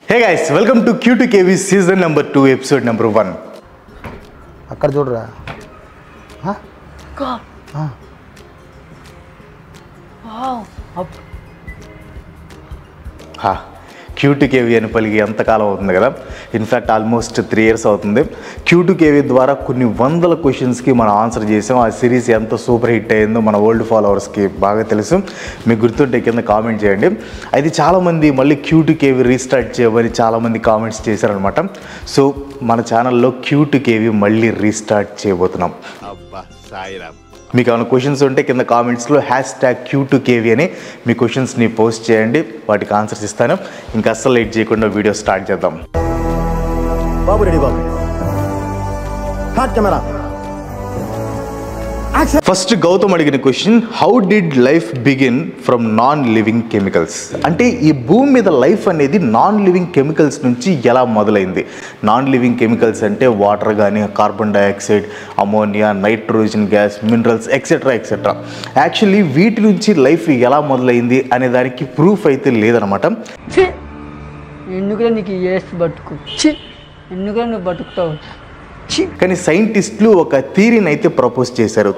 Hey guys, welcome to Q2KV season number 2 episode number 1. అక్కడ చూడరా Q2KV అని పలికి ఎంతకాలం అవుతుంది కదా. ఇన్ఫ్యాక్ట్ ఆల్మోస్ట్ 3 years అవుతుంది. Q2KV ద్వారా కొన్ని వందల క్వశ్చన్స్కి మనం ఆన్సర్ చేసాం. ఆ సిరీస్ ఎంత సూపర్ హిట్ అయిందో మన ఓల్డ్ ఫాలోవర్స్కి బాగా తెలుసు. మీకు గుర్తుంటే కింద కామెంట్ చేయండి. అయితే చాలామంది మళ్ళీ Q2KV రీస్టార్ట్ చేయమని చాలామంది కామెంట్స్ చేశారనమాట. సో మన ఛానల్లో Q2KV మళ్ళీ రీస్టార్ట్ చేయబోతున్నాం. మీకు ఏమైనా క్వశ్చన్స్ ఉంటే కింద కామెంట్స్లో #Q2KV అని మీ క్వశ్చన్స్ని పోస్ట్ చేయండి, వాటికి ఆన్సర్స్ ఇస్తాను. ఇంకా అస్సలు లేట్ చేయకుండా వీడియో స్టార్ట్ చేద్దాం. బాబు రెడీ బాబు, హాట్ కెమెరా. ఫస్ట్ గౌతమ్ అడిగిన question, how did life begin from non living chemicals? అంటే ఈ భూమి మీద లైఫ్ అనేది నాన్ లివింగ్ కెమికల్స్ నుంచి ఎలా మొదలైంది? నాన్ లివింగ్ కెమికల్స్ అంటే వాటర్ కానీ, carbon dioxide, ammonia, nitrogen gas, minerals etcetera etcetera. Actually వీటి నుంచి లైఫ్ ఎలా మొదలైంది అనే దానికి ప్రూఫ్ అయితే లేదనమాట. ఎందుకురా నీకు ఏసి బతుకు, ఎందుకురా నువ్వు బతుకుతావు. కానీ సైంటిస్టులు ఒక థియరీని అయితే ప్రపోజ్ చేశారు.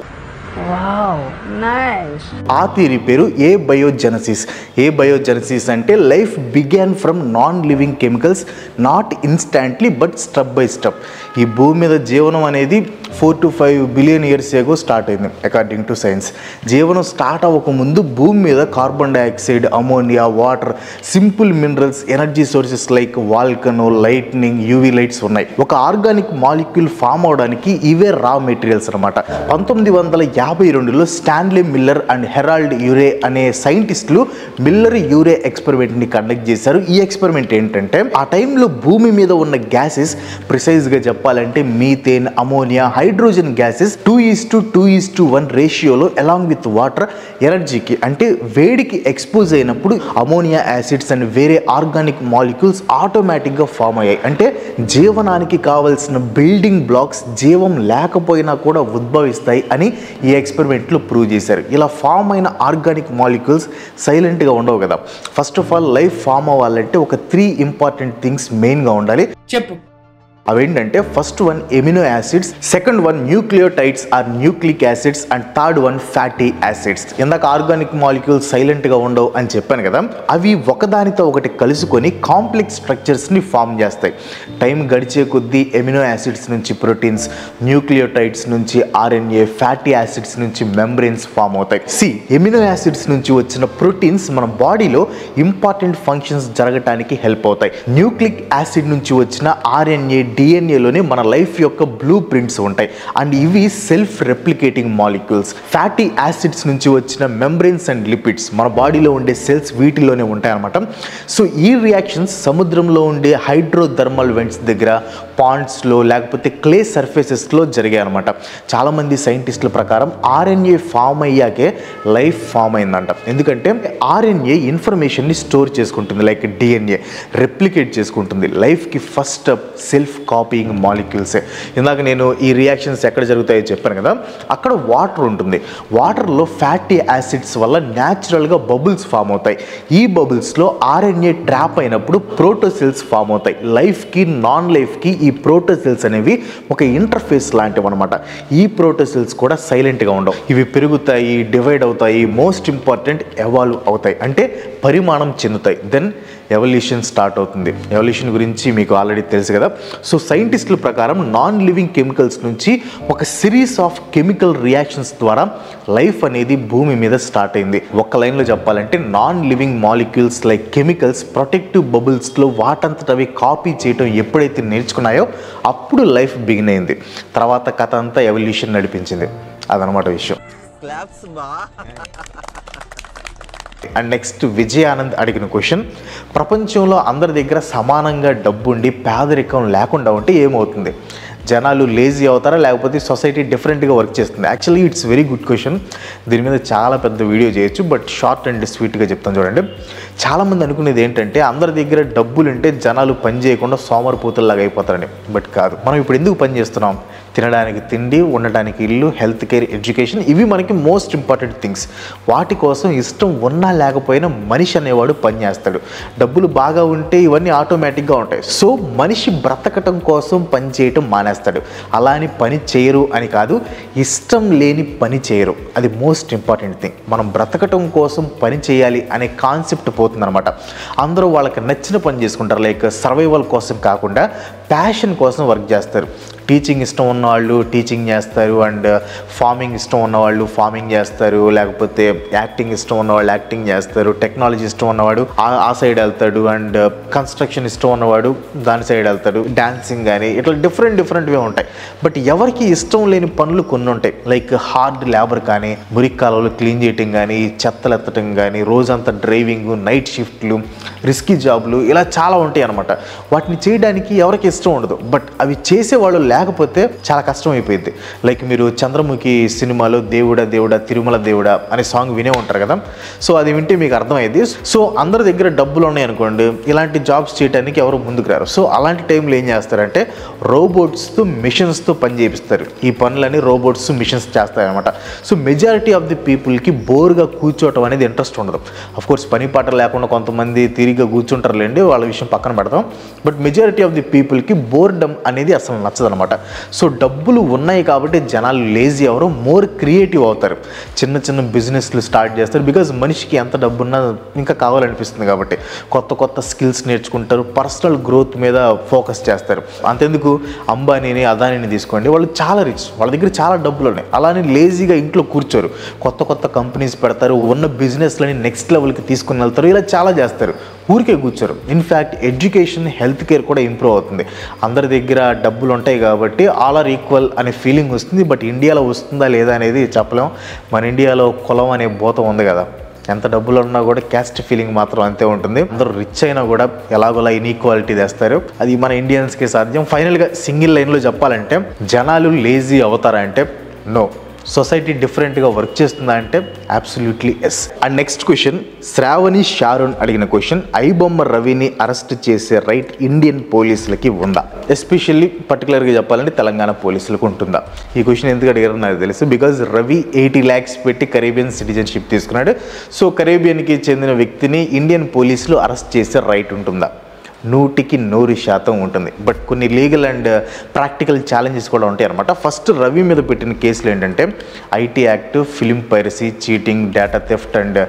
Wow, nice. ఆ థియరీ పేరు ఏబయోజెనసిస్. ఏబయోజెనసిస్ అంటే life began from non living chemicals, not instantly but step by step. ఈ భూమి మీద జీవనం అనేది 4 to 5 బిలియన్ ఇయర్స్ ఏగో స్టార్ట్ అయింది అకార్డింగ్ టు సైన్స్. జీవనం స్టార్ట్ అవ్వకముందు భూమి మీద carbon dioxide, ammonia, water, simple minerals, energy sources like volcano, lightning, UV lights ఉన్నాయి. ఒక ఆర్గానిక్ మాలిక్యూల్ ఫామ్ అవడానికి ఇవే రా మెటీరియల్స్ అనమాట. 1952లో స్టాన్లీ మిల్లర్ అండ్ హెరాల్డ్ యూరే అనే సైంటిస్టులు మిల్లర్ యూరే ఎక్స్పెరిమెంట్ని కండక్ట్ చేశారు. ఈ ఎక్స్పెరిమెంట్ ఏంటంటే, ఆ టైంలో భూమి మీద ఉన్న గ్యాసెస్, ప్రిసైజ్గా చెప్పాలంటే మీథేన్, అమోనియా, హైడ్రోజన్ గ్యాసెస్ 2:1 రేషియోలో అలాంగ్ విత్ వాటర్ ఎనర్జీకి అంటే వేడికి ఎక్స్పోజ్ అయినప్పుడు అమోనియా యాసిడ్స్ అండ్ వేరే ఆర్గానిక్ మాలిక్యూల్స్ ఆటోమేటిక్గా ఫామ్ అయ్యాయి. అంటే జీవనానికి కావలసిన బిల్డింగ్ బ్లాక్స్ జీవం లేకపోయినా కూడా ఉద్భవిస్తాయి అని ఈ ఎక్స్పెరిమెంట్లో ప్రూవ్ చేశారు. ఇలా ఫామ్ అయిన ఆర్గానిక్ మాలిక్యూల్స్ సైలెంట్గా ఉండవు కదా. First of all life form అవ్వాలంటే ఒక 3 ఇంపార్టెంట్ థింగ్స్ మెయిన్గా ఉండాలి. చెప్పు. అవేంటంటే, first one amino acids, second one nucleotides or nucleic acids and third one fatty acids. ఇందాక ఆర్గానిక్ మాలిక్యూల్స్ సైలెంట్గా ఉండవు అని చెప్పాను కదా, అవి ఒకదానితో ఒకటి కలుసుకొని కాంప్లెక్స్ స్ట్రక్చర్స్ని ఫామ్ చేస్తాయి. టైం గడిచే కొద్దీ ఎమినో యాసిడ్స్ నుంచి ప్రోటీన్స్, న్యూక్లియోటైడ్స్ నుంచి ఆర్ఎన్ఏ, ఫ్యాటీ యాసిడ్స్ నుంచి మెంబ్రెయిన్స్ ఫామ్ అవుతాయి. ఎమినో యాసిడ్స్ నుంచి వచ్చిన ప్రోటీన్స్ మన బాడీలో ఇంపార్టెంట్ ఫంక్షన్స్ జరగటానికి హెల్ప్ అవుతాయి. న్యూక్లిక్ యాసిడ్ నుంచి వచ్చిన ఆర్ఎన్ఏ, డిఎన్ఏలోనే మన లైఫ్ యొక్క బ్లూ ప్రింట్స్ ఉంటాయి అండ్ ఇవి self replicating molecules. Fatty acids నుంచి వచ్చిన మెంబ్రెయిన్స్ అండ్ లిపిడ్స్ మన బాడీలో ఉండే సెల్స్ వీటిలోనే ఉంటాయి అన్నమాట. సో ఈ రియాక్షన్స్ సముద్రంలో ఉండే హైడ్రోథర్మల్ వెంట్స్ దగ్గర, పాండ్స్లో లేకపోతే క్లే సర్ఫేసెస్లో జరిగాయి అనమాట. చాలామంది సైంటిస్టుల ప్రకారం ఆర్ఎన్ఏ ఫామ్ అయ్యాకే లైఫ్ ఫామ్ అయిందంట. ఎందుకంటే ఆర్ఎన్ఏ ఇన్ఫర్మేషన్ని స్టోర్ చేసుకుంటుంది, లైక్ డిఎన్ఏ రెప్లికేట్ చేసుకుంటుంది. లైఫ్కి ఫస్ట్ స్టెప్ సెల్ఫ్ కాపీయింగ్ మాలిక్యూల్సే. ఇందాక నేను ఈ రియాక్షన్స్ ఎక్కడ జరుగుతాయో చెప్పాను కదా, అక్కడ వాటర్ ఉంటుంది. వాటర్లో ఫ్యాటీ యాసిడ్స్ వల్ల న్యాచురల్గా బబుల్స్ ఫామ్ అవుతాయి. ఈ బబుల్స్లో ఆర్ఎన్ఏ ట్రాప్ అయినప్పుడు ప్రోటోసెల్స్ ఫామ్ అవుతాయి. లైఫ్కి, నాన్ లైఫ్కి ఈ ప్రోటోసెల్స్ అనేవి ఒక ఇంటర్ఫేస్ లాంటివి అనమాట. ఈ ప్రోటోసెల్స్ కూడా సైలెంట్గా ఉండవు. ఇవి పెరుగుతాయి, డివైడ్ అవుతాయి, మోస్ట్ ఇంపార్టెంట్ ఎవాల్వ్ అవుతాయి, అంటే పరిమాణం చెందుతాయి. దెన్ ఎవల్యూషన్ స్టార్ట్ అవుతుంది. ఎవల్యూషన్ గురించి మీకు ఆల్రెడీ తెలుసు కదా. సో సైంటిస్టుల ప్రకారం నాన్ లివింగ్ కెమికల్స్ నుంచి ఒక సిరీస్ ఆఫ్ కెమికల్ రియాక్షన్స్ ద్వారా లైఫ్ అనేది భూమి మీద స్టార్ట్ అయింది. ఒక్క లైన్లో చెప్పాలంటే, non living molecules like chemicals protective బబుల్స్లో వాటంతట అవి కాపీ చేయడం ఎప్పుడైతే నేర్చుకున్నాయో అప్పుడు లైఫ్ బిగిన్ అయింది. తర్వాత కథ అంతా ఎవల్యూషన్ నడిపించింది. అదనమాట విషయం. అండ్ నెక్స్ట్ విజయానంద్ అడిగిన క్వశ్చన్, ప్రపంచంలో అందరి దగ్గర సమానంగా డబ్బుండి పేదరికం లేకుండా ఉంటే ఏమవుతుంది? జనాలు లేజీ అవుతారా, లేకపోతే సొసైటీ డిఫరెంట్గా వర్క్ చేస్తుంది? Actually it's very good question. దీని మీద చాలా పెద్ద వీడియో చేయొచ్చు, బట్ షార్ట్ అండ్ స్వీట్గా చెప్తాను చూడండి. చాలామంది అనుకునేది ఏంటంటే, అందరి దగ్గర డబ్బులు ఉంటే జనాలు పని చేయకుండా సోమరిపోతుల్లాగా అయిపోతారని. బట్ కాదు. మనం ఇప్పుడు ఎందుకు పని చేస్తున్నాం? తినడానికి తిండి, ఉండడానికి ఇల్లు, హెల్త్ కేర్, ఎడ్యుకేషన్, ఇవి మనకి మోస్ట్ ఇంపార్టెంట్ థింగ్స్. వాటి కోసం ఇష్టం ఉన్నా లేకపోయినా మనిషి అనేవాడు పని చేస్తాడు. డబ్బులు బాగా ఉంటే ఇవన్నీ ఆటోమేటిక్గా ఉంటాయి. సో మనిషి బ్రతకటం కోసం పని చేయటం మానేస్తాడు. అలా అని పని చేయరు అని కాదు, ఇష్టం లేని పని చేయరు. అది మోస్ట్ ఇంపార్టెంట్ థింగ్. మనం బ్రతకటం కోసం పని చేయాలి అనే కాన్సెప్ట్ పోతుందన్నమాట. అందరూ వాళ్ళకి నచ్చిన పని చేసుకుంటారు. లైక్ సర్వైవల్ కోసం కాకుండా ప్యాషన్ కోసం వర్క్ చేస్తారు. టీచింగ్ ఇష్టం ఉన్నవాళ్ళు టీచింగ్ చేస్తారు, అండ్ ఫార్మింగ్ ఇష్టం ఉన్నవాళ్ళు ఫార్మింగ్ చేస్తారు, లేకపోతే యాక్టింగ్ ఇష్టం ఉన్నవాళ్ళు యాక్టింగ్ చేస్తారు, టెక్నాలజీ ఇష్టం ఉన్నవాడు ఆ సైడ్ వెళ్తాడు, అండ్ కన్స్ట్రక్షన్ ఇష్టం ఉన్నవాడు దాని సైడ్ వెళ్తాడు, డాన్సింగ్ కానీ ఇట్లా డిఫరెంట్వే ఉంటాయి. బట్ ఎవరికి ఇష్టం లేని పనులు కొన్ని ఉంటాయి. లైక్ హార్డ్ లేబర్ కానీ, మురికి కాలువలు క్లీన్ చేయటం కానీ, చెత్తలు ఎత్తటం కానీ, రోజంతా డ్రైవింగ్, నైట్ షిఫ్ట్లు, రిస్కీ జాబ్లు, ఇలా చాలా ఉంటాయి అనమాట. వాటిని చేయడానికి ఎవరికి ఇష్టం ఉండదు. బట్ అవి చేసేవాళ్ళు లేకపోతే చాలా కష్టం అయిపోయింది. లైక్ మీరు చంద్రముఖి సినిమాలో దేవుడా దేవుడా తిరుమల దేవుడా అనే సాంగ్ వినే ఉంటారు కదా. సో అది వింటే మీకు అర్థమైంది. సో అందరి దగ్గర డబ్బులు ఉన్నాయి అనుకోండి, ఇలాంటి జాబ్స్ చేయడానికి ఎవరు ముందుకు రారు. సో అలాంటి టైంలో ఏం చేస్తారంటే రోబోట్స్తో మిషన్స్తో పని చేపిస్తారు. ఈ పనులని రోబోట్స్ మిషన్స్ చేస్తారనమాట. సో మెజారిటీ ఆఫ్ ది పీపుల్కి బోర్గా కూర్చోవటం అనేది ఇంట్రెస్ట్ ఉండదు. అఫ్కోర్స్ పని పాట లేకుండా కొంతమంది తిరిగిగా కూర్చుంటారులేండి, వాళ్ళ విషయం పక్కన పెడతాం. బట్ మెజారిటీ ఆఫ్ ది పీపుల్కి బోర్డమ్ అనేది అసలు నచ్చదనమాట. సో డబ్బులు ఉన్నాయి కాబట్టి జనాలు లేజీ ఎవరు, మోర్ క్రియేటివ్ అవుతారు. చిన్న బిజినెస్లు స్టార్ట్ చేస్తారు. బికాజ్ మనిషికి ఎంత డబ్బున్నా ఇంకా కావాలనిపిస్తుంది కాబట్టి కొత్త స్కిల్స్ నేర్చుకుంటారు. పర్సనల్ గ్రోత్ మీద ఫోకస్ చేస్తారు. అంతెందుకు అంబానీని, అదానీని తీసుకోండి, వాళ్ళు చాలా రిచ్, వాళ్ళ దగ్గర చాలా డబ్బులు ఉన్నాయి. అలానే లేజీగా ఇంట్లో కూర్చోరు, కొత్త కంపెనీస్ పెడతారు, ఉన్న బిజినెస్లని నెక్స్ట్ లెవెల్కి తీసుకుని వెళ్తారు. ఇలా చాలా చేస్తారు, ఊరికే కూర్చోరు. ఇన్ఫ్యాక్ట్ ఎడ్యుకేషన్, హెల్త్ కేర్ కూడా ఇంప్రూవ్ అవుతుంది. అందరి దగ్గర డబ్బులు ఉంటాయి కాబట్టి ఆల్ ఆర్ ఈక్వల్ అనే ఫీలింగ్ వస్తుంది. బట్ ఇండియాలో వస్తుందా లేదా అనేది చెప్పలేం. మన ఇండియాలో కులం అనే భూతం ఉంది కదా, ఎంత డబ్బులు ఉన్నా కూడా క్యాస్ట్ ఫీలింగ్ మాత్రం అంతే ఉంటుంది. అందరూ రిచ్ అయినా కూడా ఎలాగోలా ఇన్ఈక్వాలిటీ తెస్తారు. అది మన ఇండియన్స్కి సాధ్యం. ఫైనల్గా సింగిల్ లైన్లో చెప్పాలంటే జనాలు లేజీ అవుతారా అంటే నో. సొసైటీ డిఫరెంట్గా వర్క్ చేస్తుందా అంటే absolutely yes. And next question, Sravani Sharon అడిగిన క్వశ్చన్, ఐబొమ్మ రవిని అరెస్ట్ చేసే రైట్ ఇండియన్ పోలీసులకి ఉందా? ఎస్పెషల్లీ పర్టికులర్గా చెప్పాలంటే తెలంగాణ పోలీసులకు ఉంటుందా? ఈ క్వశ్చన్ ఎందుకు అడిగారో నాకు తెలుసు. బికాజ్ రవి 80 lakhs పెట్టి కరేబియన్ సిటిజన్షిప్ తీసుకున్నాడు. సో కరేబియన్కి చెందిన వ్యక్తిని ఇండియన్ పోలీసులు అరెస్ట్ చేసే రైట్ ఉంటుందా? 100% ఉంటుంది. బట్ కొన్ని లీగల్ అండ్ ప్రాక్టికల్ ఛాలెంజెస్ కూడా ఉంటాయి అనమాట. ఫస్ట్ రవి మీద పెట్టిన కేసులు ఏంటంటే IT act, film piracy, cheating, data theft and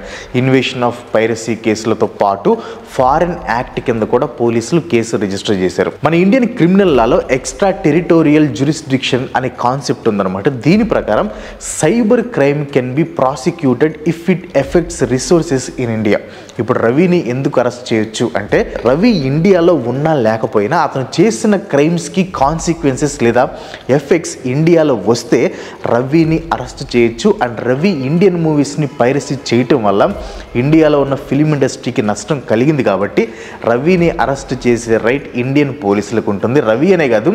invasion of piracy కేసులతో పాటు ఫారెన్ యాక్ట్ కింద కూడా పోలీసులు కేసు రిజిస్టర్ చేశారు. మన ఇండియన్ క్రిమినల్ లాలో ఎక్స్ట్రా టెరిటోరియల్ జ్యూరిస్డిక్షన్ అనే కాన్సెప్ట్ ఉందన్నమాట. దీని ప్రకారం cyber crime can be prosecuted if it effects resources in India. ఇప్పుడు రవిని ఎందుకు అరెస్ట్ చేయొచ్చు అంటే, రవి ఇండియాలో ఉన్నా లేకపోయినా అతను చేసిన క్రైమ్స్కి కాన్సిక్వెన్సెస్ లేదా ఎఫెక్ట్స్ ఇండియాలో వస్తే రవిని అరెస్ట్ చేయొచ్చు. అండ్ రవి ఇండియన్ మూవీస్ని పైరసీ చేయటం వల్ల ఇండియాలో ఉన్న ఫిలిం ఇండస్ట్రీకి నష్టం కలిగింది కాబట్టి రవిని అరెస్ట్ చేసే రైట్ ఇండియన్ పోలీసులకు ఉంటుంది. రవి అనే కాదు,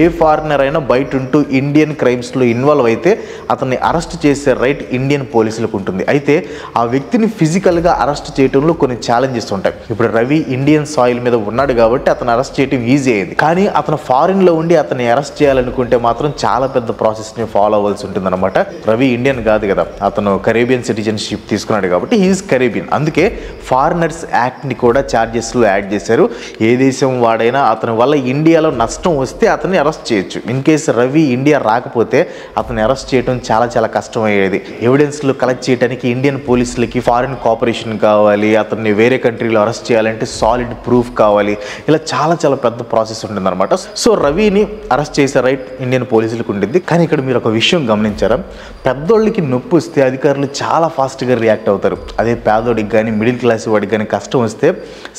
ఏ ఫారినర్ అయినా బయట ఉంటూ ఇండియన్ క్రైమ్స్లో ఇన్వాల్వ్ అయితే అతన్ని అరెస్ట్ చేసే రైట్ ఇండియన్ పోలీసులకు ఉంటుంది. అయితే ఆ వ్యక్తిని ఫిజికల్గా అరెస్ట్ చేయడంలో కొన్ని ఛాలెంజెస్ ఉంటాయి. ఇప్పుడు రవి ఇండియన్ సాయిల్ మీద ఉన్నాడు కాబట్టి అతను అరెస్ట్ చేయడం ఈజీ అయింది. కానీ అతను ఫారిన్లో ఉండి అతన్ని అరెస్ట్ చేయాలనుకుంటే మాత్రం చాలా పెద్ద ప్రాసెస్ని ఫాలో అవ్వాల్సి ఉంటుంది అనమాట. రవి ఇండియన్ కాదు కదా, అతను కరేబియన్ సిటిజన్షిప్ తీసుకున్నాడు కాబట్టి హీఈస్ కరేబియన్. అందుకే ఫారినర్స్ యాక్ట్ని కూడా ఛార్జెస్లో యాడ్ చేశారు. ఏ దేశం వాడైనా అతని వల్ల ఇండియాలో నష్టం వస్తే అతన్ని అరెస్ట్ చేయొచ్చు. ఇన్ కేసు రవి ఇండియా రాకపోతే అతన్ని అరెస్ట్ చేయడం చాలా కష్టమయ్యేది. ఎవిడెన్స్లు కలెక్ట్ చేయడానికి ఇండియన్ పోలీసులకి ఫారిన్ కోఆపరేషన్ కావాలి. అతన్ని వేరే కంట్రీలో అరెస్ట్ చేయాలంటే సాలిడ్ ప్రూఫ్ కావాలి. ఇలా చాలా పెద్ద ప్రాసెస్ ఉంటుంది అనమాట. సో రవిని అరెస్ట్ చేసే రైట్ ఇండియన్ పోలీసులకు ఉంటుంది. కానీ ఇక్కడ మీరు ఒక విషయం గమనించారా, పెద్దోళ్ళకి నొప్పి వస్తే అధికారులు చాలా ఫాస్ట్గా రియాక్ట్ అవుతారు. అదే పేదోడికి కానీ మిడిల్ క్లాస్ వాడికి కానీ కష్టం వస్తే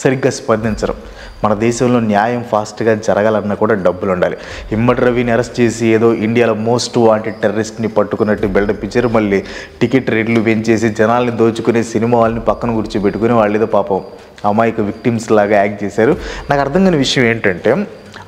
సరిగ్గా స్పందించరు. మన దేశంలో న్యాయం ఫాస్ట్గా జరగాలన్నా కూడా డబ్బులు ఉండాలి. ఇమ్మడి రవిని అరెస్ట్ చేసి ఏదో ఇండియాలో మోస్ట్ వాంటెడ్ టెర్రరిస్ట్ని పట్టుకున్నట్టు బిల్డప్ ఇచ్చారు. మళ్ళీ టికెట్ రేట్లు పెంచేసి జనాల్ని దోచుకునే సినిమా వాళ్ళని పక్కన కూర్చోబెట్టుకుని వాళ్ళు ఏదో పాపం అమాయక విక్టిమ్స్ లాగా యాక్ట్ చేశారు. నాకు అర్థం కాని విషయం ఏంటంటే,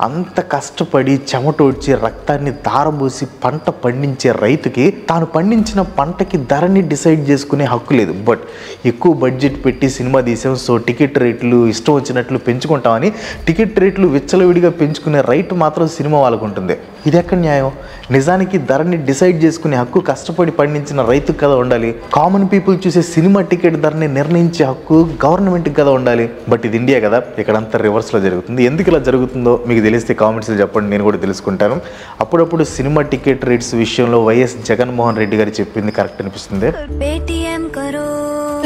అంత కష్టపడి చెమటోడ్చి రక్తాన్ని దారబోసి పంట పండించే రైతుకి తాను పండించిన పంటకి ధరని డిసైడ్ చేసుకునే హక్కు లేదు. బట్ ఎక్కువ బడ్జెట్ పెట్టి సినిమా తీసాం, సో టికెట్ రేట్లు ఇష్టం వచ్చినట్లు పెంచుకుంటామని టికెట్ రేట్లు విచ్చలవిడిగా పెంచుకునే రైట్ మాత్రం సినిమా వాళ్ళకు ఉంటుంది. ఇది ఎక్కడ న్యాయం? నిజానికి ధరని డిసైడ్ చేసుకునే హక్కు కష్టపడి పండించిన రైతుకు కదా ఉండాలి. కామన్ పీపుల్ చూసే సినిమా టికెట్ ధరని నిర్ణయించే హక్కు గవర్నమెంట్కి కదా ఉండాలి. బట్ ఇది ఇండియా కదా, ఇక్కడంతా రివర్స్లో జరుగుతుంది. ఎందుకు ఇలా జరుగుతుందో మీకు తెలిస్తే కామెంట్స్లో చెప్పండి, నేను కూడా తెలుసుకుంటాను. అప్పుడప్పుడు సినిమా టికెట్ రేట్స్ విషయంలో వైఎస్ జగన్మోహన్ రెడ్డి గారు చెప్పింది కరెక్ట్ అనిపిస్తుంది.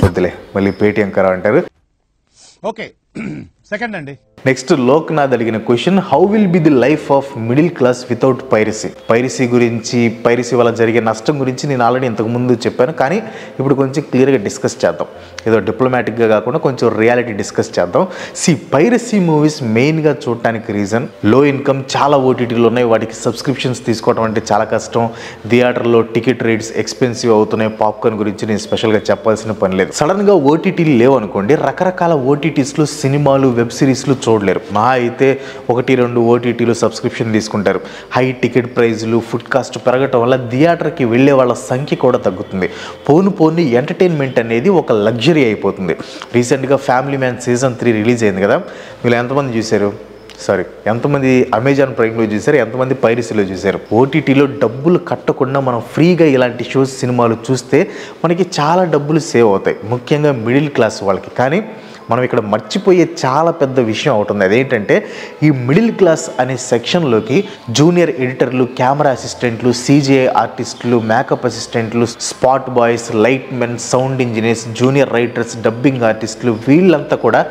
వద్దులే, మళ్ళీ పేటీఎం కరా అంటారు. ఓకే, సెకండ్ అండి. నెక్స్ట్ లోక్నాథ్ అడిగిన question, how will be the life of middle class without piracy? Piracy గురించి, పైరసీ వల్ల జరిగే నష్టం గురించి నేను ఆల్రెడీ ఇంతకుముందు చెప్పాను, కానీ ఇప్పుడు కొంచెం క్లియర్గా డిస్కస్ చేద్దాం. ఏదో డిప్లొమాటిక్గా కాకుండా కొంచెం రియాలిటీ డిస్కస్ చేద్దాం. పైరసీ మూవీస్ మెయిన్గా చూడటానికి రీజన్ లో ఇన్కమ్. చాలా ఓటీటీలు ఉన్నాయి, వాటికి సబ్స్క్రిప్షన్స్ తీసుకోవడం అంటే చాలా కష్టం. థియేటర్లో టికెట్ రేట్స్ ఎక్స్పెన్సివ్ అవుతున్నాయి. పాప్కార్న్ గురించి నేను స్పెషల్గా చెప్పాల్సిన పని లేదు. సడన్గా ఓటీటీలు లేవనుకోండి, రకరకాల ఓటీటీస్లో సినిమాలు, వెబ్ సిరీస్లు చూడలేరు. మా అయితే 1-2 ఓటీటీలు సబ్స్క్రిప్షన్ తీసుకుంటారు. హై టికెట్ ప్రైజులు, ఫుడ్ కాస్ట్ పెరగటం వల్ల థియేటర్కి వెళ్ళే వాళ్ళ సంఖ్య కూడా తగ్గుతుంది. పోను ఎంటర్టైన్మెంట్ అనేది ఒక లగ్జరీ అయిపోతుంది. రీసెంట్గా ఫ్యామిలీ మ్యాన్ సీజన్ 3 రిలీజ్ అయింది కదా, మీరు ఎంతమంది చూశారు? ఎంతమంది అమెజాన్ ప్రైమ్లో చూశారు? ఎంతమంది పైరసీలో చూశారు? ఓటీటీలో డబ్బులు కట్టకుండా మనం ఫ్రీగా ఇలాంటి షోస్, సినిమాలు చూస్తే మనకి చాలా డబ్బులు సేవ్ అవుతాయి, ముఖ్యంగా మిడిల్ క్లాస్ వాళ్ళకి. కానీ మనం ఇక్కడ మర్చిపోయే చాలా పెద్ద విషయం అవుతుంది. అదేంటంటే ఈ మిడిల్ క్లాస్ అనే సెక్షన్లోకి జూనియర్ ఎడిటర్లు, కెమెరా అసిస్టెంట్లు, CGI ఆర్టిస్టులు, మేకప్ అసిస్టెంట్లు, spot boys, light men, sound engineers, junior writers, dubbing ఆర్టిస్టులు, వీళ్ళంతా కూడా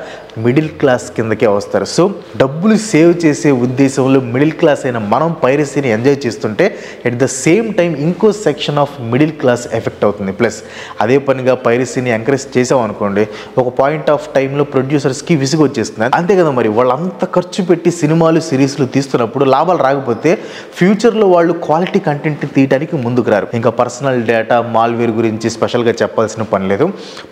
మిడిల్ క్లాస్ కిందకే వస్తారు. సో డబ్బులు సేవ్ చేసే ఉద్దేశంలో మిడిల్ క్లాస్ అయిన మనం పైరసీని ఎంజాయ్ చేస్తుంటే ఎట్ ద సేమ్ టైం ఇంకో section of middle class effect అవుతుంది. ప్లస్ అదే పనిగా పైరసీని ఎంకరేజ్ చేసాం అనుకోండి, ఒక పాయింట్ ఆఫ్ టైంలో ప్రొడ్యూసర్స్కి విసుగు వచ్చేస్తుంది. అంతే కదా, మరి వాళ్ళంతా ఖర్చు పెట్టి సినిమాలు, సిరీస్లు తీస్తున్నప్పుడు లాభాలు రాకపోతే ఫ్యూచర్లో వాళ్ళు క్వాలిటీ కంటెంట్ తీయడానికి ముందుకు రారు. ఇంకా పర్సనల్ డేటా, మాల్వేర్ గురించి స్పెషల్గా చెప్పాల్సిన పని లేదు.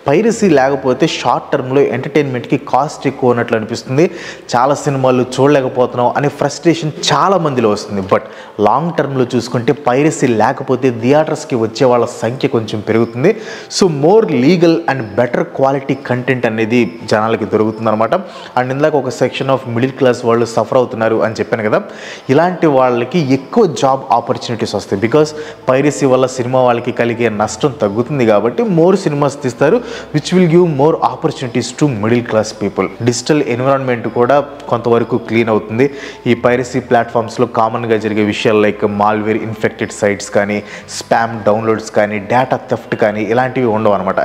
పైరసీ లేకపోతే షార్ట్ టర్మ్లో ఎంటర్టైన్మెంట్కి కాస్ట్ ఎక్కువ ఉన్నట్లు అనిపిస్తుంది. చాలా సినిమాలు చూడలేకపోతున్నాం అనే ఫ్రస్ట్రేషన్ చాలా మందిలో వస్తుంది. బట్ లాంగ్ టర్మ్లో చూసుకుంటే పైరసీ లేకపోతే థియేటర్స్కి వచ్చే వాళ్ళ సంఖ్య కొంచెం పెరుగుతుంది. So more legal and better quality content అనేది జనాలకి దొరుకుతుంది అనమాట. అండ్ ఇందాక ఒక సెక్షన్ ఆఫ్ మిడిల్ క్లాస్ వాళ్ళు సఫర్ అవుతున్నారు అని చెప్పాను కదా, ఇలాంటి వాళ్ళకి ఎక్కువ జాబ్ ఆపర్చునిటీస్ వస్తాయి. బికాస్ పైరసీ వల్ల సినిమా వాళ్ళకి కలిగే నష్టం తగ్గుతుంది కాబట్టి మోర్ సినిమాస్ తీస్తారు, which will give more opportunities to middle class people. Digital environment కూడా కొంతవరకు క్లీన్ అవుతుంది. ఈ పైరసీ ప్లాట్ఫామ్స్లో కామన్గా జరిగే విషయాలు లైక్ మాల్వేర్ ఇన్ఫెక్టెడ్ సైట్స్ కానీ, స్పామ్ డౌన్లోడ్స్ కానీ, డేటా థెఫ్ట్ కానీ ఇలాంటివి ఉండవు అనమాట.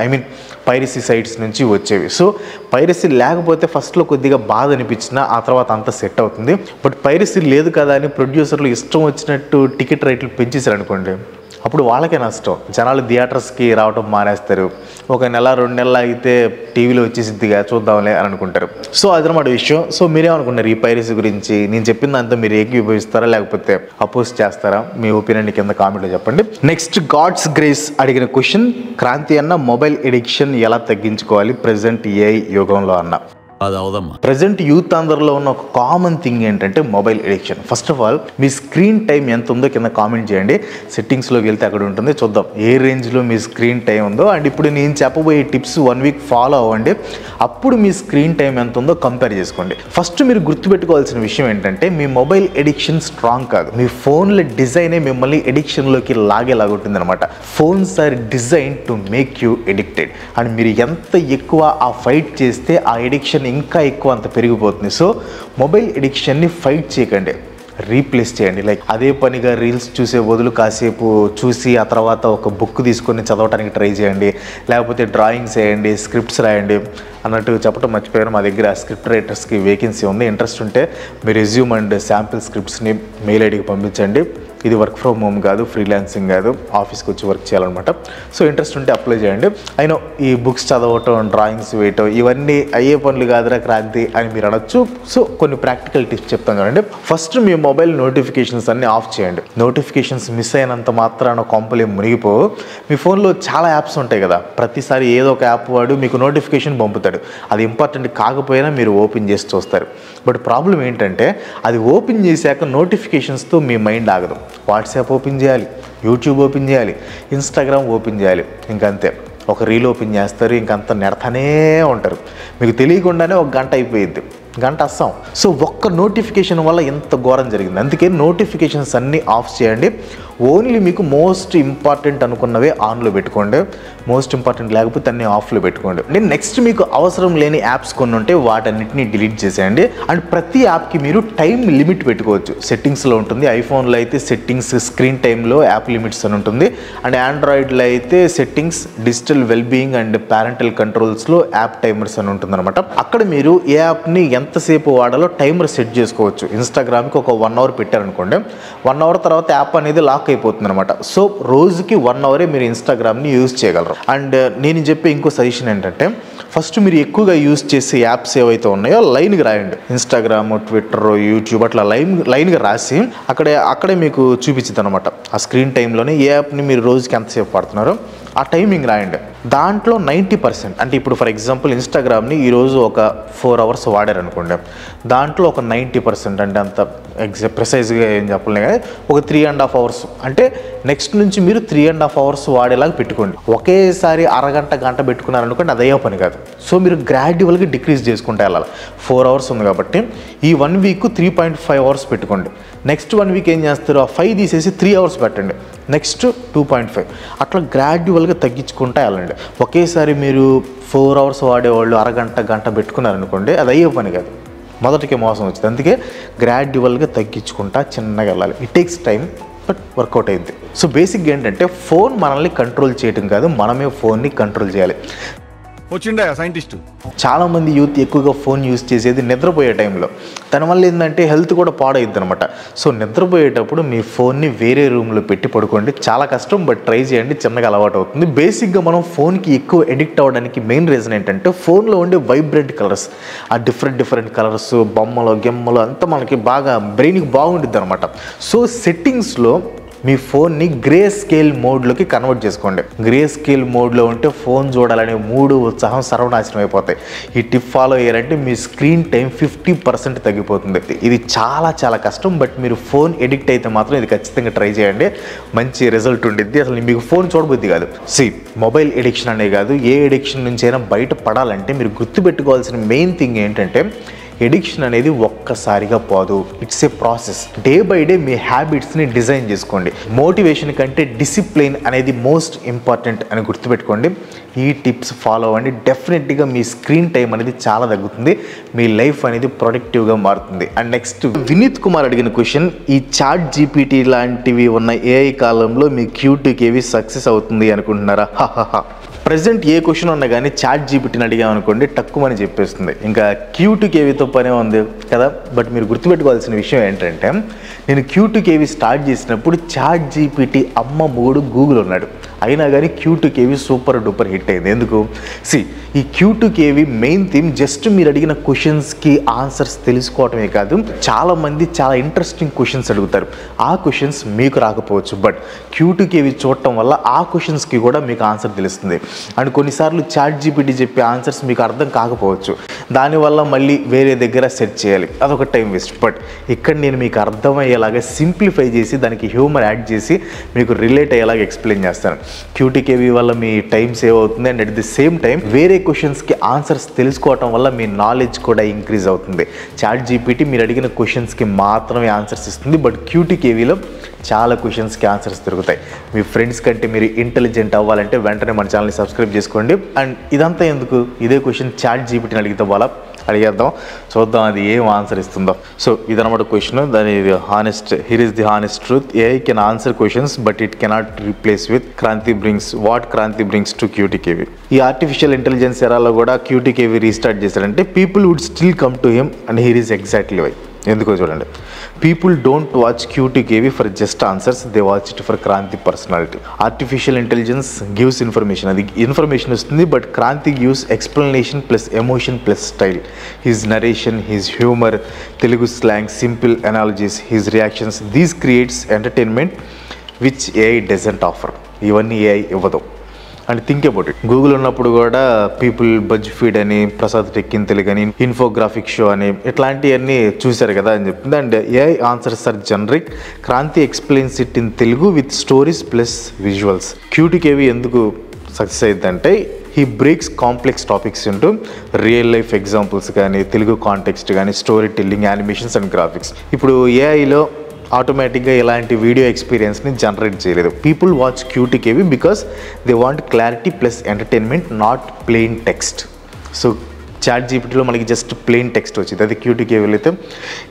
పైరసీ సైట్స్ నుంచి వచ్చేవి. సో పైరసీ లేకపోతే ఫస్ట్లో కొద్దిగా బాధ అనిపించినా ఆ తర్వాత అంతా సెట్ అవుతుంది. బట్ పైరసీ లేదు కదా అని ప్రొడ్యూసర్లు ఇష్టం వచ్చినట్టు టికెట్ రేట్లు పెంచేశారు అనుకోండి, అప్పుడు వాళ్ళకే నష్టం. జనాలు థియేటర్స్కి రావడం మానేస్తారు. 1 నెల 2 నెలలు అయితే టీవీలో వచ్చేసిద్దిగా చూద్దాంలే అని అనుకుంటారు. సో అదనమాట విషయం. సో మీరేమనుకున్నారు ఈ పైరసీ గురించి? నేను చెప్పిందంతా మీరు ఏకీభవిస్తారా లేకపోతే అపోజ్ చేస్తారా? మీ ఒపీనియన్ కింద కామెంట్లో చెప్పండి. నెక్స్ట్ గాడ్స్ గ్రేస్ అడిగిన క్వశ్చన్, క్రాంతి అన్న, మొబైల్ ఎడిక్షన్ ఎలా తగ్గించుకోవాలి ప్రెజెంట్ AI యుగంలో అన్న? ప్రజెంట్ యూత్ అందరిలో ఉన్న ఒక కామన్ థింగ్ ఏంటంటే mobile addiction. First of all me screen time ఎంత ఉందో కింద కామెంట్ చేయండి. సెట్టింగ్స్లోకి వెళ్తే అక్కడ ఉంటుంది, చూద్దాం ఏ రేంజ్లో మీ స్క్రీన్ టైం ఉందో. అండ్ ఇప్పుడు నేను చెప్పబోయే టిప్స్ 1 వీక్ ఫాలో అవ్వండి, అప్పుడు మీ స్క్రీన్ టైం ఎంత ఉందో కంపేర్ చేసుకోండి. ఫస్ట్ మీరు గుర్తుపెట్టుకోవాల్సిన విషయం ఏంటంటే మీ మొబైల్ ఎడిక్షన్ స్ట్రాంగ్ కాదు, మీ ఫోన్ల డిజైనే మిమ్మల్ని ఎడిక్షన్లోకి లాగేలాగుంటుంది అనమాట. Phones are design to make you addicted. And మీరు ఎంత ఎక్కువ ఆ ఫైట్ చేస్తే ఆ ఎడిక్షన్ ఇంకా ఎక్కువ అంత పెరిగిపోతుంది. సో మొబైల్ ఎడిక్షన్ని ఫైట్ చేయకండి, రీప్లేస్ చేయండి. లైక్ అదే పనిగా రీల్స్ చూసే బదులు కాసేపు చూసి ఆ తర్వాత ఒక బుక్ తీసుకొని చదవడానికి ట్రై చేయండి, లేకపోతే డ్రాయింగ్స్ వేయండి, స్క్రిప్ట్స్ రాయండి. అన్నట్టు చెప్పడం మర్చిపోయాను, మా దగ్గర స్క్రిప్ట్ రైటర్స్కి వేకెన్సీ ఉంది. ఇంట్రెస్ట్ ఉంటే మీ రెజ్యూమ్ అండ్ శాంపిల్ స్క్రిప్ట్స్ని మెయిల్ ఐడికి పంపించండి. ఇది వర్క్ ఫ్రమ్ హోమ్ కాదు, ఫ్రీలాన్సింగ్ కాదు, ఆఫీస్కి వచ్చి వర్క్ చేయాలన్నమాట. సో ఇంట్రెస్ట్ ఉంటే అప్లై చేయండి. అయినా ఈ బుక్స్ చదవటం, డ్రాయింగ్స్ వేయటం ఇవన్నీ అయ్యే పనులు కాదురా క్రాంతి అని మీరు అనొచ్చు. సో కొన్ని ప్రాక్టికల్ టిప్స్ చెప్తాను చూడండి. ఫస్ట్ మీ మొబైల్ నోటిఫికేషన్స్ అన్ని ఆఫ్ చేయండి. నోటిఫికేషన్స్ మిస్ అయినంత మాత్రాన కొంపలే మునిగిపోవు. మీ ఫోన్లో చాలా యాప్స్ ఉంటాయి కదా, ప్రతిసారి ఏదో ఒక యాప్ వాడు మీకు నోటిఫికేషన్ పంపుతాడు. అది ఇంపార్టెంట్ కాకపోయినా మీరు ఓపెన్ చేసి చూస్తారు. బట్ ప్రాబ్లం ఏంటంటే అది ఓపెన్ చేశాక నోటిఫికేషన్స్తో మీ మైండ్ ఆగదు. వాట్సాప్ ఓపెన్ చేయాలి, యూట్యూబ్ ఓపెన్ చేయాలి, ఇన్స్టాగ్రామ్ ఓపెన్ చేయాలి, ఇంకంతే. ఒక రీల్ ఓపెన్ చేస్తారు, ఇంకంత నెడతానే ఉంటారు. మీకు తెలియకుండానే ఒక గంట అయిపోయింది, గంట అస్సాం. సో ఒక్క నోటిఫికేషన్ వల్ల ఎంత ఘోరం జరిగింది. అందుకే నోటిఫికేషన్స్ అన్నీ ఆఫ్ చేయండి. ఓన్లీ మీకు మోస్ట్ ఇంపార్టెంట్ అనుకున్నవే ఆన్లో పెట్టుకోండి, మోస్ట్ ఇంపార్టెంట్ లేకపోతే అన్నీ ఆఫ్లో పెట్టుకోండి. నేను నెక్స్ట్ మీకు అవసరం లేని యాప్స్ కొన్ని ఉంటే వాటన్నిటిని డిలీట్ చేసేయండి. అండ్ ప్రతి యాప్కి మీరు టైం లిమిట్ పెట్టుకోవచ్చు. సెట్టింగ్స్లో ఉంటుంది. ఐఫోన్లో అయితే సెట్టింగ్స్ స్క్రీన్ టైంలో యాప్ లిమిట్స్ అని ఉంటుంది. అండ్ ఆండ్రాయిడ్లో అయితే settings digital wellbeing and parental కంట్రోల్స్లో యాప్ టైమర్స్ అని ఉంటుంది అనమాట. అక్కడ మీరు ఏ యాప్ని ఎంతసేపు వాడాలో టైమర్ సెట్ చేసుకోవచ్చు. ఇన్స్టాగ్రామ్కి ఒక 1 అవర్ పెట్టారనుకోండి, 1 అవర్ తర్వాత యాప్ అనేది లాక్ అయిపోతుంది అనమాట. సో రోజుకి 1 అవరే మీరు ఇన్స్టాగ్రామ్ని యూజ్ చేయగలరు. అండ్ నేను చెప్పే ఇంకో సజెషన్ ఏంటంటే, ఫస్ట్ మీరు ఎక్కువగా యూజ్ చేసే యాప్స్ ఏవైతే ఉన్నాయో లైన్గా రాయండి. ఇన్స్టాగ్రామ్, ట్విట్టర్, యూట్యూబ్ అట్లా లైన్గా రాసి అక్కడే మీకు చూపించింది అనమాట. ఆ స్క్రీన్ టైంలోనే ఏ యాప్ని మీరు రోజుకి ఎంతసేపు వాడుతున్నారో ఆ టైమింగ్ రాయండి. దాంట్లో 90% అంటే ఇప్పుడు ఫర్ ఎగ్జాంపుల్ ఇన్స్టాగ్రామ్ని ఈరోజు ఒక 4 అవర్స్ వాడారనుకోండి, దాంట్లో ఒక 90% అంటే అంత ప్రిసైజ్గా ఏం చెప్పలే కానీ ఒక 3.5 అవర్స్ అంటే నెక్స్ట్ నుంచి మీరు 3.5 అవర్స్ వాడేలాగా పెట్టుకోండి. ఒకేసారి అరగంట గంట పెట్టుకున్నారనుకోండి, అదయ్యే పని కాదు. సో మీరు గ్రాడ్యువల్గా డిక్రీజ్ చేసుకుంటే వెళ్ళాలి. 4 అవర్స్ ఉంది కాబట్టి ఈ 1 వీక్ 3.5 అవర్స్ పెట్టుకోండి. నెక్స్ట్ 1 వీక్ ఏం చేస్తారు, ఆ 5 తీసేసి 3 అవర్స్ పెట్టండి. నెక్స్ట్ 2.5 అట్లా గ్రాడ్యువల్గా తగ్గించుకుంటా వెళ్ళండి. ఒకేసారి మీరు 4 అవర్స్ వాడేవాళ్ళు అరగంట గంట పెట్టుకున్నారనుకోండి, అది అయ్యే పని కాదు, మొదటికే మోసం వచ్చింది. అందుకే గ్రాడ్యువల్గా తగ్గించుకుంటా చిన్నగా వెళ్ళాలి. It takes time but work out అయింది. సో బేసిక్గా ఏంటంటే ఫోన్ మనల్ని కంట్రోల్ చేయడం కాదు, మనమే ఫోన్ని కంట్రోల్ చేయాలి. వచ్చిండే సైంటిస్ట్. చాలామంది యూత్ ఎక్కువగా ఫోన్ యూజ్ చేసేది నిద్రపోయే టైంలో. దానివల్ల ఏంటంటే హెల్త్ కూడా పాడైద్ది అనమాట. సో నిద్రపోయేటప్పుడు మీ ఫోన్ని వేరే రూమ్లో పెట్టి పడుకోండి. చాలా కష్టం బట్ ట్రై చేయండి, చిన్నగా అలవాటు అవుతుంది. బేసిక్గా మనం ఫోన్కి ఎక్కువ ఎడిక్ట్ అవ్వడానికి మెయిన్ రీజన్ ఏంటంటే ఫోన్లో ఉండే వైబ్రెంట్ కలర్స్, ఆ డిఫరెంట్ కలర్స్, బొమ్మలు గెమ్మలు అంతా మనకి బాగా బ్రెయిన్కి బాగుండిద్ది అనమాట. సో సెట్టింగ్స్లో మీ ఫోన్ని గ్రే స్కేల్ మోడ్లోకి కన్వర్ట్ చేసుకోండి. గ్రే స్కేల్ మోడ్లో ఉంటే ఫోన్ చూడాలనే మూడు ఉత్సాహం సర్వనాశనం అయిపోతాయి. ఈ టిప్ ఫాలో అయ్యారంటే మీ స్క్రీన్ టైం 50% తగ్గిపోతుంది. ఇది చాలా కష్టం బట్ మీరు ఫోన్ ఎడిక్ట్ అయితే మాత్రం ఇది ఖచ్చితంగా ట్రై చేయండి, మంచి రిజల్ట్ ఉండిద్ది. అసలు మీకు ఫోన్ చూడబుద్ది కాదు. మొబైల్ ఎడిక్షన్ అనే కాదు, ఏ ఎడిక్షన్ నుంచి అయినా బయట పడాలంటే మీరు గుర్తుపెట్టుకోవాల్సిన మెయిన్ థింగ్ ఏంటంటే ఎడిక్షన్ అనేది ఒక్కసారిగా పోదు, it's a process. Day by day మీ హ్యాబిట్స్ని డిజైన్ చేసుకోండి. మోటివేషన్ కంటే డిసిప్లిన్ అనేది మోస్ట్ ఇంపార్టెంట్ అని గుర్తుపెట్టుకోండి. ఈ టిప్స్ ఫాలో అవ్వండి, డెఫినెట్గా మీ స్క్రీన్ టైం అనేది చాలా తగ్గుతుంది, మీ లైఫ్ అనేది ప్రొడక్టివ్గా మారుతుంది. అండ్ నెక్స్ట్ వినీత్ కుమార్ అడిగిన క్వశ్చన్, ఈ చాట్ జీపీటీ లాంటివి ఉన్న ఏఐ కాలంలో మీ Q2KV సక్సెస్ అవుతుంది అనుకుంటున్నారా? ప్రజెంట్ ఏ క్వశ్చన్ ఉన్నా కానీ చాట్ జీపీటీని అడిగామనుకోండి టక్కుమని చెప్పేస్తుంది. ఇంకా Q2KVతో పనే ఉంది కదా. బట్ మీరు గుర్తుపెట్టుకోవాల్సిన విషయం ఏంటంటే, నేను Q2KV స్టార్ట్ చేసినప్పుడు చాట్ జీపీటీ అమ్మ మూడు గూగుల్ ఉన్నాడు, అయినా కానీ Q2KV సూపర్ డూపర్ హిట్ అయింది. ఎందుకు? ఈ Q2KV మెయిన్ థీమ్ జస్ట్ మీరు అడిగిన క్వశ్చన్స్కి ఆన్సర్స్ తెలుసుకోవటమే కాదు, చాలామంది చాలా ఇంట్రెస్టింగ్ క్వశ్చన్స్ అడుగుతారు. ఆ క్వశ్చన్స్ మీకు రాకపోవచ్చు, బట్ Q2KV చూడటం వల్ల ఆ క్వశ్చన్స్కి కూడా మీకు ఆన్సర్ తెలుస్తుంది. అండ్ కొన్నిసార్లు చాట్ జీపీటీ చెప్పే ఆన్సర్స్ మీకు అర్థం కాకపోవచ్చు, దానివల్ల మళ్ళీ వేరే దగ్గర సెర్చ్ చేయాలి, అదొక టైం వేస్ట్. బట్ ఇక్కడ నేను మీకు అర్థమయ్యేలాగా సింప్లిఫై చేసి దానికి హ్యూమర్ యాడ్ చేసి మీకు రిలేట్ అయ్యేలాగా ఎక్స్ప్లెయిన్ చేస్తాను. Q2KV వల్ల మీ టైం సేవ్ అవుతుంది and at the same time వేరే క్వశ్చన్స్కి ఆన్సర్స్ తెలుసుకోవటం వల్ల మీ నాలెడ్జ్ కూడా ఇంక్రీజ్ అవుతుంది. చాట్ జీపీటీ మీరు అడిగిన క్వశ్చన్స్కి మాత్రమే ఆన్సర్స్ ఇస్తుంది, బట్ Q2KVలో చాలా క్వశ్చన్స్కి ఆన్సర్స్ దొరుకుతాయి. మీ ఫ్రెండ్స్ కంటే మీరు ఇంటెలిజెంట్ అవ్వాలంటే వెంటనే మన ఛానల్ని సబ్స్క్రైబ్ చేసుకోండి. అండ్ ఇదంతా ఎందుకు, ఇదే క్వశ్చన్ చాట్ జీపీటీని అడిగితే వాళ్ళ అడిగేద్దాం, చూద్దాం అది ఏం ఆన్సర్ ఇస్తుందో. సో ఇదన్నమాట క్వశ్చన్, దాని honest, here is the honest truth. AI can answer questions but it cannot replace with Kranti brings what Kranti brings to Q2KV. ఈ ఆర్టిఫిషియల్ ఇంటెలిజెన్స్ ఎరాలో కూడా Q2KV రీస్టార్ట్ చేశారంటే people would still come to him and here is exactly why. ఎందుకో చూడండి. People don't watch QTKV for just answers, they watch it for Kranti personality. Artificial intelligence gives information, అది information వస్తుంది, but Kranti gives explanation plus emotion plus style. His narration, his humour, Telugu slang, simple analogies, his reactions, these creates entertainment which AI doesn't offer. ఇవన్నీ AI ఇవ్వదు. And think about it, Google ఉన్నప్పుడు కూడా people buzz feed అని, Prasad tech in Telugu అని, infographic show అని ఇట్లాంటివన్నీ చూశారు కదా అని చెప్తుంది. And AI answers are generic, Kranthi explains it in Telugu with stories plus visuals. QTKV ఎందుకు సక్సెస్ అయిందంటే he breaks complex topics into real life examples కానీ, తెలుగు కాంటెక్స్ట్ కానీ, story telling, animations and graphics. ఇప్పుడు AIలో ఆటోమేటిక్గా ఇలాంటి వీడియో ఎక్స్పీరియన్స్ని జనరేట్ చేయలేదు. People watch QTKV because they want clarity plus entertainment, not plain text. So ChatGPTలో మనకి జస్ట్ ప్లెయిన్ టెక్స్ట్ వచ్చింది, అది QTKVలో అయితే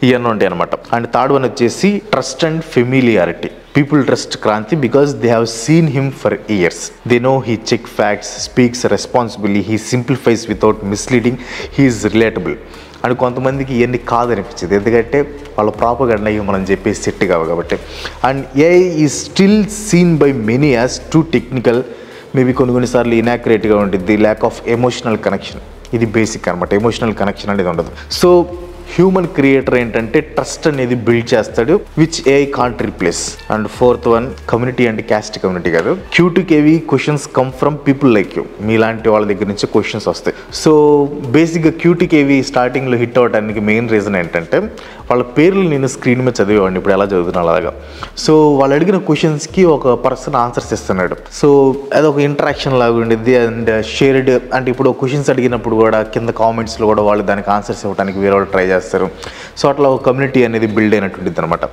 ఇవన్నీ ఉంటాయి అనమాట. అండ్ థర్డ్ వన్ వచ్చేసి trust and familiarity. People trust Kranti because they have seen him for years. They know he checks facts, speaks responsibly, he simplifies without misleading, he is relatable. And కొంతమందికి ఇవన్నీ కాదనిపించింది, ఎందుకంటే వాళ్ళ propaganda ఇవి మనం చెప్పేసి set కావు కాబట్టి. And AI is still seen by many as too technical, maybe కొన్నిసార్లు ఇనాక్యురేట్గా ఉంటుంది, ల్యాక్ ఆఫ్ ఎమోషనల్ కనెక్షన్. ఇది బేసిక్ అనమాట, ఎమోషనల్ కనెక్షన్ అనేది ఉండదు. సో హ్యూమన్ క్రియేటర్ ఏంటంటే ట్రస్ట్ అనేది బిల్డ్ చేస్తాడు, which AI can't replace. And fourth one community అంటే క్యాస్ట్ కమ్యూనిటీ కాదు. QTKV questions come from people like you, మీలాంటి వాళ్ళ దగ్గర నుంచి క్వశ్చన్స్ వస్తాయి. సో బేసిక్గా QTKV స్టార్టింగ్లో హిట్ అవ్వడానికి మెయిన్ రీజన్ ఏంటంటే వాళ్ళ పేర్లు నేను స్క్రీన్ మీద చదివేవాడిని, ఇప్పుడు ఎలా చదువుతున్నాను అలాగా. సో వాళ్ళు అడిగిన క్వశ్చన్స్కి ఒక పర్సన్ ఆన్సర్స్ ఇస్తున్నాడు. సో అదొక ఇంటరాక్షన్ లాగా ఉండిద్ది. అండ్ షేర్డ్ అంటే ఇప్పుడు క్వశ్చన్స్ అడిగినప్పుడు కూడా కింద కామెంట్స్లో కూడా వాళ్ళు దానికి ఆన్సర్స్ ఇవ్వడానికి వేరే వాళ్ళు ట్రై చేస్తారు. సో అట్లా ఒక కమ్యూనిటీ అనేది బిల్డ్ అయినట్టుంటుంది అనమాట.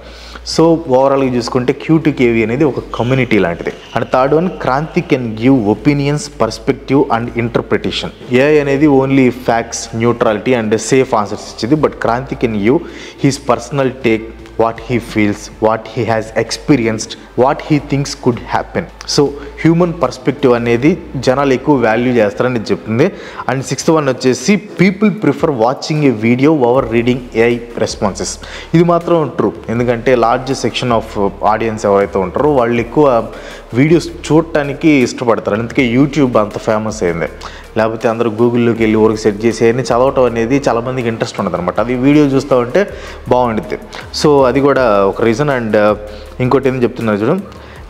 సో ఓవరాల్గా చూసుకుంటే QTKV అనేది ఒక కమ్యూనిటీ లాంటిది. And third one Kranthi can give opinions, perspective and interpretation. AI అనేది only facts, neutrality and safe answers ఇచ్చింది, but Kranthi can give his personal take, what he feels, what he has experienced, what he thinks could happen. So human perspective అనేది జనాలు ఎక్కువ value చేస్తారని చెప్తుంది. And sixth one వచ్చేసి people prefer watching a video over reading AI responses. ఇది మాత్రం true, ఎందుకంటే large section of audience ఎవరైతే ఉంటారో వాళ్ళు ఎక్కువ వీడియోస్ చూడటానికి ఇష్టపడతారు. అందుకే యూట్యూబ్ అంత ఫేమస్ అయింది. లేకపోతే అందరూ గూగుల్లోకి వెళ్ళి ఊరికి సెట్ చేసి అన్ని చదవటం అనేది చాలామందికి ఇంట్రెస్ట్ ఉండదు అనమాట. అది వీడియో చూస్తూ ఉంటే బాగుంటుంది. సో అది కూడా ఒక రీజన్. అండ్ ఇంకోటి ఏం చెప్తున్నారు చూడండి,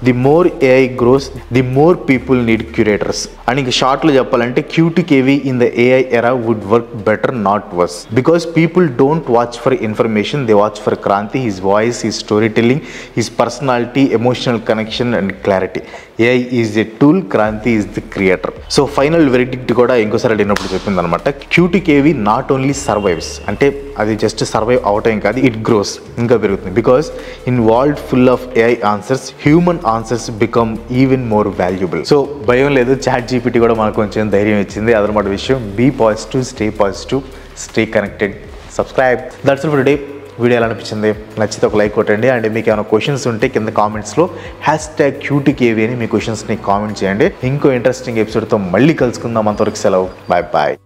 the more AI grows, the more people need curators. And ఇంక షార్ట్లో చెప్పాలంటే QTKV in the AI era would work better, not worse, because people don't watch for information, they watch for Kranti, his voice, his story telling, his personality, emotional connection and clarity. AI is a tool, Kranti is the creator. So final verdict కూడా ఇంకోసారి అడిగినప్పుడు చెప్పింది అనమాట, QTKV not only survives, అంటే అది just survive అవటం కాదు, it grows, ఇంకా పెరుగుతుంది. Because in world full of AI answers, human answers become even more valuable. So భయం లేదు, ChatGPT కూడా మనకు కొంచెం ధైర్యం ఇచ్చింది. అదనమాట విషయం. Be positive, stay positive, stay connected, subscribe. That's it for today. Video ఎలా అనిపించింది? నచ్చితే ఒక లైక్ కొట్టండి. అండ్ మీకు ఏమైనా క్వశ్చన్స్ ఉంటే కింద కామెంట్స్లో #QTKV అని మీ క్వశ్చన్స్ని కామెంట్ చేయండి. ఇంకో ఇంట్రెస్టింగ్ ఎపిసోడ్తో మళ్ళీ కలుసుకుందాం. అంతవరకు సెలవు, బాయ్ బాయ్.